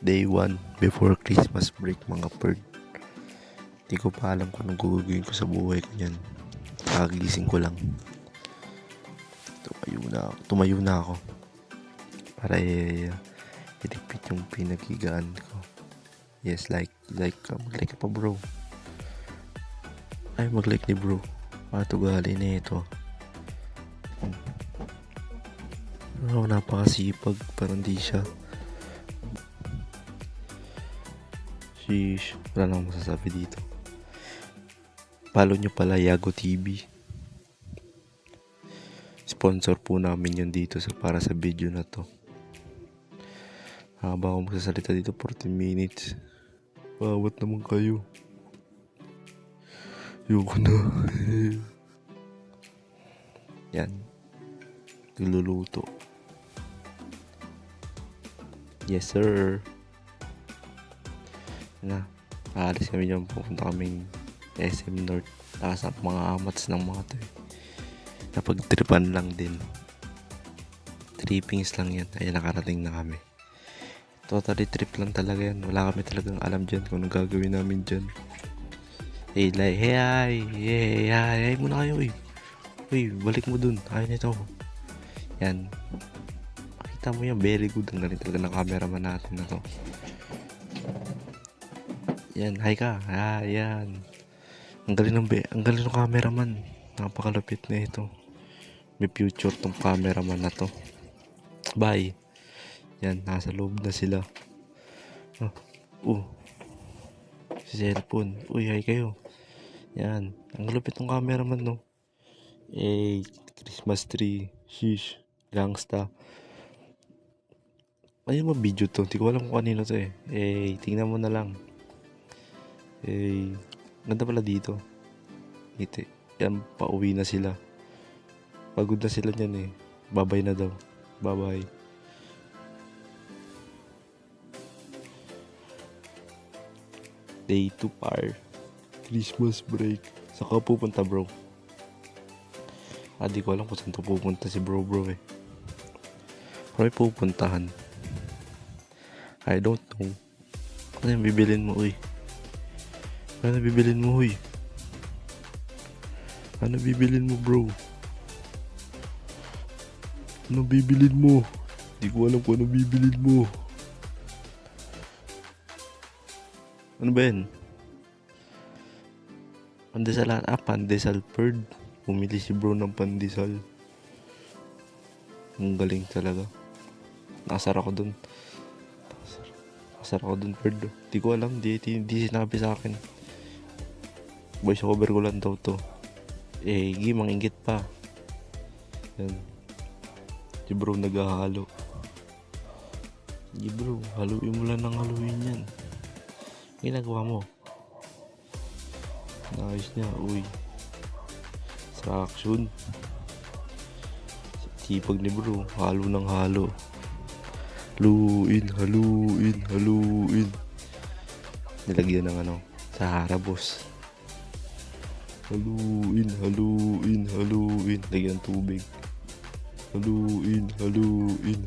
day 1 before Christmas break mga bird. Hindi ko pa alam kung anong gugugin ko sa buhay ko yan. Kagising ko lang. Tumayo na ako. Para iligpit yung pinaghigaan ko. Yes, like ka pa bro. Ay, mag-like ni bro. Matugali na ito. Napakasipag. Parang di siya. Sheesh, wala nang masasabi dito. Follow nyo pala Yago TV. Sponsor po namin yun dito para sa video na to. Habang ako magsasalita dito 14 minutes. Bawat naman kayo. Yoko na. Yan. Niluluto. Yes sir. Na, aalis kami dyan, pupunta kaming SM North. Nakasap mga amats ng mga to. Napagtripan lang din. Trippings lang yan. Ayan, nakarating na kami. Totally trip lang talaga yan. Wala kami talagang alam dyan kung anong gagawin namin dyan. Hey muna kayo. Uy, balik mo dun. Ayun ito. Yan. Makita mo yan, very good. Ang galing talaga ng cameraman natin na to. Yan, hi ka. Yan. Ang galing ng cameraman. Napakalupit na ito. May future tong cameraman na to. Bye. Yan, nasa loob na sila. Si cellphone. Uy, hi kayo. Yan. Ang lupit ng cameraman, no? Christmas tree. Sheesh. Gangsta. Ayun mo video to. Hindi ko alam kung kanino to eh. Tingnan mo na lang. Ganda pala dito. Ngiti. Yan, pauwi na sila. Pagod na sila niyan eh. Babay na daw. Bye-bye. Day 2 par. Christmas break. Saka pupunta bro. Di ko alam kung saan to pupunta si bro eh. Pero may pupuntahan. I don't know. Ano yung bibilin mo uy? Ano bibilin mo, huy? Ano bibilin mo, bro? Ano bibilin mo? Hindi ko alam kung ano bibilin mo. Ano ba yan? Pandesal pandesal bird. Pumili si bro ng pandesal. Ang galing talaga. Nakasar ako dun. Bird. Hindi ko alam. Di sinabi sa akin. Voice over ko lang daw to. Manginggit pa. Yan. Si bro naghahalo. Bro, haluin mo lang ng haluin yan. Ginagawa mo. Nice niya, uy. Traction. Tipag ni bro, halo ng halo. Haluin. Nilagyan ng Sahara boss. Haluin. Lagyan ng tubig. Haluin. Lagyan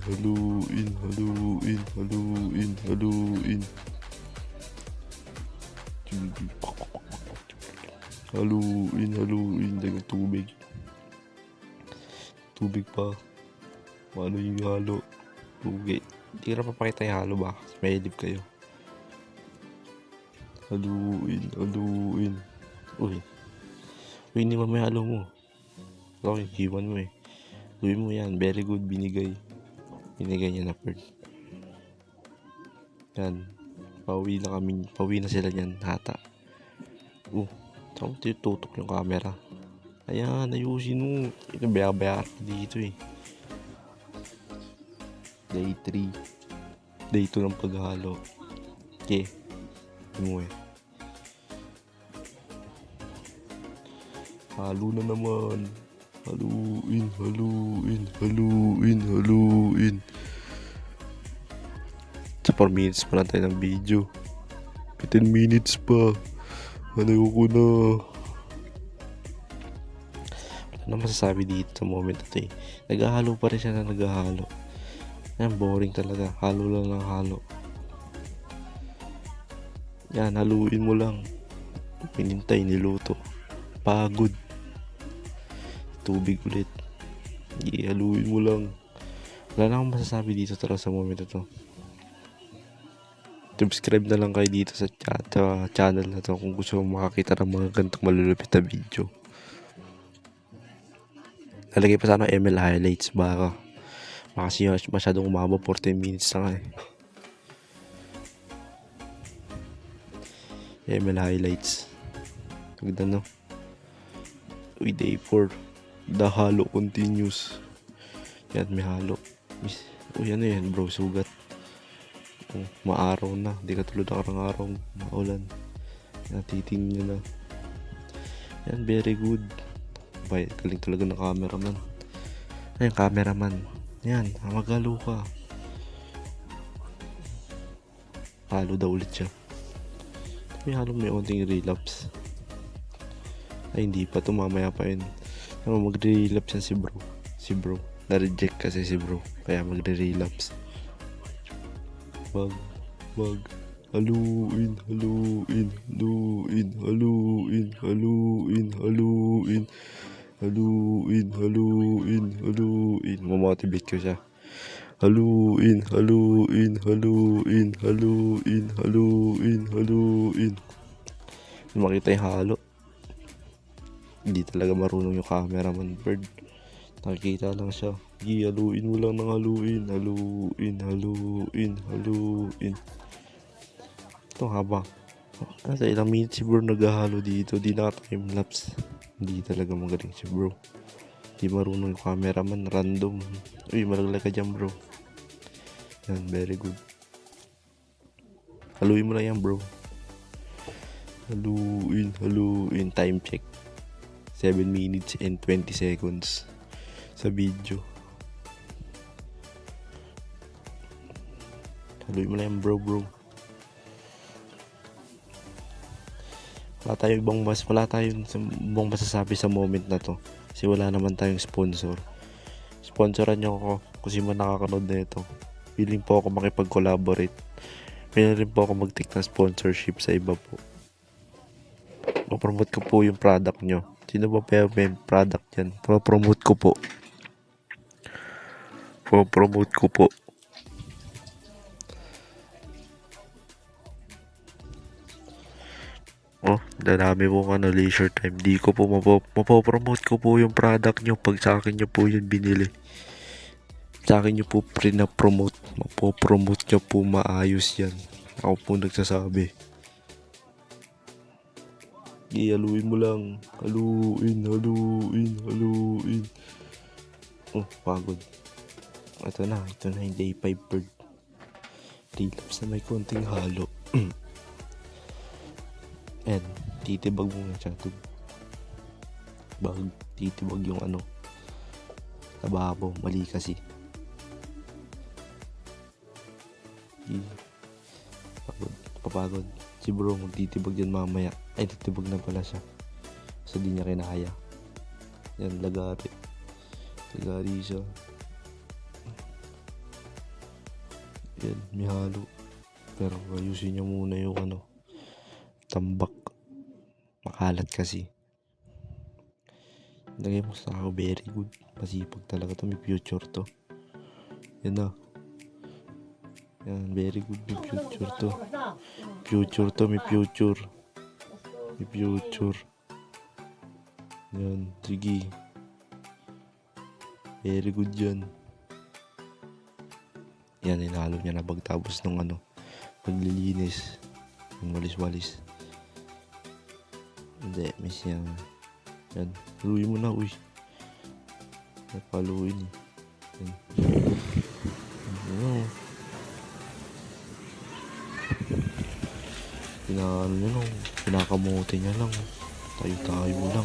ng tubig. Tubig pa. Ano yung halo? Tubig. Hindi ka na papakita yung halo ba? May edip kayo. Haluin. Uy, hindi mo may halo mo. Okay, iwan mo eh. Luwin mo yan. Very good. Binigay niya na bird. Yan. Pauwi na sila dyan. Hata. Saan mo tututok yung camera? Ayan, ayusin mo. Ito bayar dito eh. Day 3. Day 2 ng paghalo. Okay. Mo eh. Halo na naman. Haluin. 4 minutes pa lang tayo ng video. 10 minutes pa. Ayoko na. Ano masasabi dito sa moment ito eh. Naghahalo pa rin siya na naghahalo. Yan, boring talaga. Halo lang ng halo. Yan, haluin mo lang. Pinintay, niluto. Pagod. Tubig ulit. Haluin mo lang. Wala na akong masasabi dito tara sa moment na to. Subscribe na lang kayo dito sa channel na to kung gusto mong makakita ng mga ganitong malulupit na video. Lalagay pa sana ML highlights baka kasi masyadong umaba 14 minutes na nga eh. ML highlights. Tignan no. Uy, day 4. The halo continues. Yan, may halo. Uy, ano yan bro, sugat. Maaraw na, di katulad ng karang araw, maulan. Natitingin nyo na. Yan, very good. Galing talaga ng cameraman. Ayan, cameraman. Yan, magalo ka. Halo daw ulit siya. May halong may onting relapse. Ay, hindi pa to, mamaya pa yun. Ano, magre-relapse yan si bro. Na-reject kasi si bro, kaya magre-relapse. Haluin. Mamotivate ko siya. Haluin. Makita yung halo. Hindi talaga marunong yung cameraman bird. Nakikita lang siya. Haluin mo lang ng haluin. Ito haba. Nasa ilang minutes si bro naghahalo dito. Di naka-timelapse. Hindi talaga magaling si bro. Di marunong yung cameraman. Random. Uy, malaglag ka dyan bro. Yan, very good. Haluin mo lang yan bro. Haluin. Time check. 7 minutes and 20 seconds sa video. Haluin mo lang yan bro. Wala tayong ibang masasabi sa moment na to. Kasi wala naman tayong sponsor. Sponsoran nyo ako kung sino man nakakanood na ito. Willing po ako makipag-collaborate. Willing rin po ako mag-take ng sponsorship sa iba po. Promote ko po yung product nyo. Sino ba may product yan? Promote ko po. Oh, dadami po leisure time. Di ko po mapopromote ko po yung product nyo pag sa akin nyo po yun binili. Sa akin nyo po pre-na-promote. Mapopromote nyo po maayos yan. Ako po nagsasabi. Haluin mo lang. Haluin. Oh, pagod. Ito na yung day 5 bird. Relapse na may konting halo. And titibag mo nga siya. Titibag yung tabaho. Mali kasi. Papagod. Si bro magtitibag yan mamaya. Ay, titibag na pala siya. So di niya kinaya. Yan, lagari siya. Yan, may halo. Pero ayusin niya muna yung tambak. Makalat kasi. Lagay mo sa ako, very good. Masipag talaga to, may future to. Yan na. Yan, very good, may future to. May future. Yan, sige. Very good yan. Yan, inalo niya na pagtapos ng paglilinis. Yung walis-walis. Hindi, miss yan. Yan, haluin mo na, uy. Napaluin eh. Yan. Yan. Pinakamote niya lang. Tayo lang.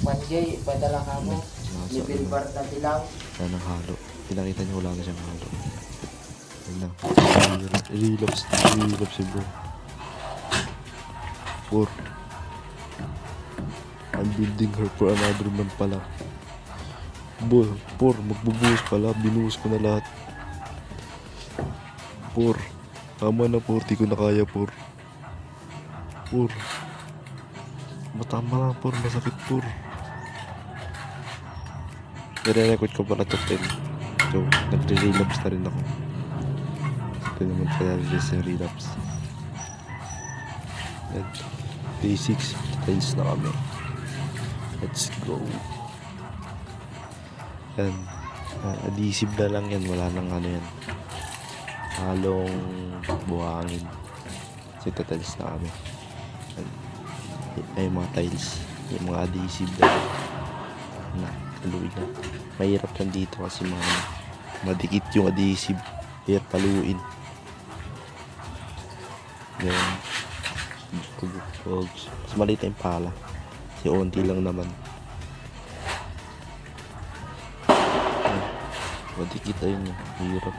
1J, padala ka mo. Libil bar na dilaw. Yan ang halo. Pinakita niyo wala na siyang halo. Yan na. Relapse si bro. 4. I'm building her for another month pala. 4. Magbubuhos pala. Binuhos ko na lahat. 4. Tama na, Pur. Di ko na kaya, Pur. Pur. Tama na, Pur. Masakit, Pur. Nire-record ko pala to 10. So, nagre-relapse na rin ako. Ito naman pala yung relapse. At day 6, tiles na kami. Let's go. Yan. Adhesive na lang yan. Wala nang ano yan. Halong buhangin. Kasi tiles na kami. Yan. Ay, mga tiles. Yung mga adhesive na paluin na. Mahirap lang dito kasi mga madikit yung adhesive. Hirap paluin. Yan. Mas maliit na yung pala. Kasi onti lang naman. Madikit ayun yun. Hirap.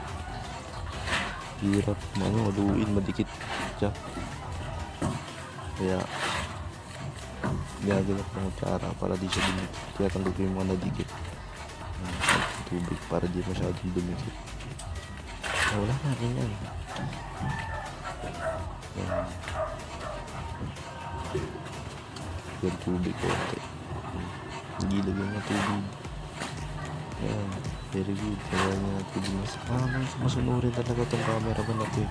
Hirap. Maluin. Madikit. Siya. Kaya gaganap ng kutsara para di siya dumikit. Kaya tanggap ko yung mga nadikit. Tubig para di masyadong dumikit. Wala na rin yan. Yan tubig konti. Nagilagay ng tubig. Yan. Very good. Kaya nga tubig mas masunurin talaga tong camera ko na ito eh.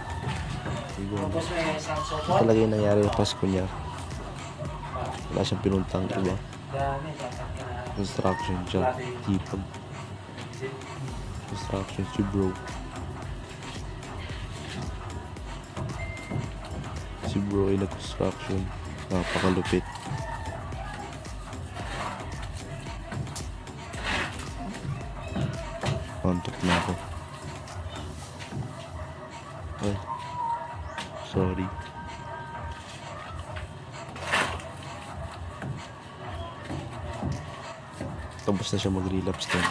Siguro. Tapos may isang Ito support. talaga yung nangyari ng Pasko niya. Wala siyang pinuntang iba. Dami, sasakyan na. Construction siya. Tipag. Construction si bro. Si bro ay nag-construction. Napakalupit. Antok na ako. Ay. Sorry. Tapos na siya mag-relapse din.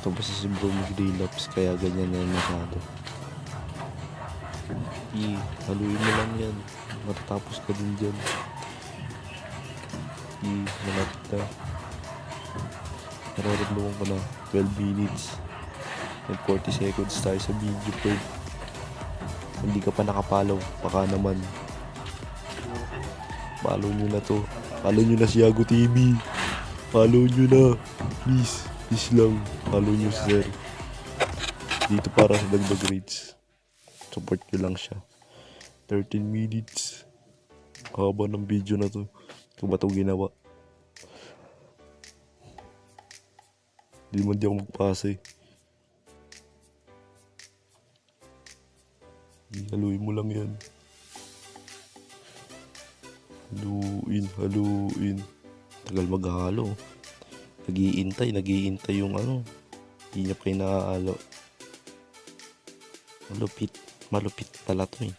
Tapos na si bro mag-relapse kaya ganyan na masyado. Haluin mo lang yan. Matatapos ka din dyan. Malapit na. Nararamdaman ko na 12 minutes and 40 seconds tayo sa video po. Hindi ka pa nakapollow, baka naman follow nyo na to. Follow nyo na si Yago TV. Follow nyo na. Please. Please lang. Follow nyo si Sir. Dito para sa dagdag rates. Support nyo lang siya. 13 minutes. Haba ng video na to. Ito ba ito ginawa? Di man di ako magpasa eh. Haluin mo lang yan. Haluin. Tagal maghalo. Nag-iintay yung ano. Hindi niya pa inaalo. Malupit pala to eh.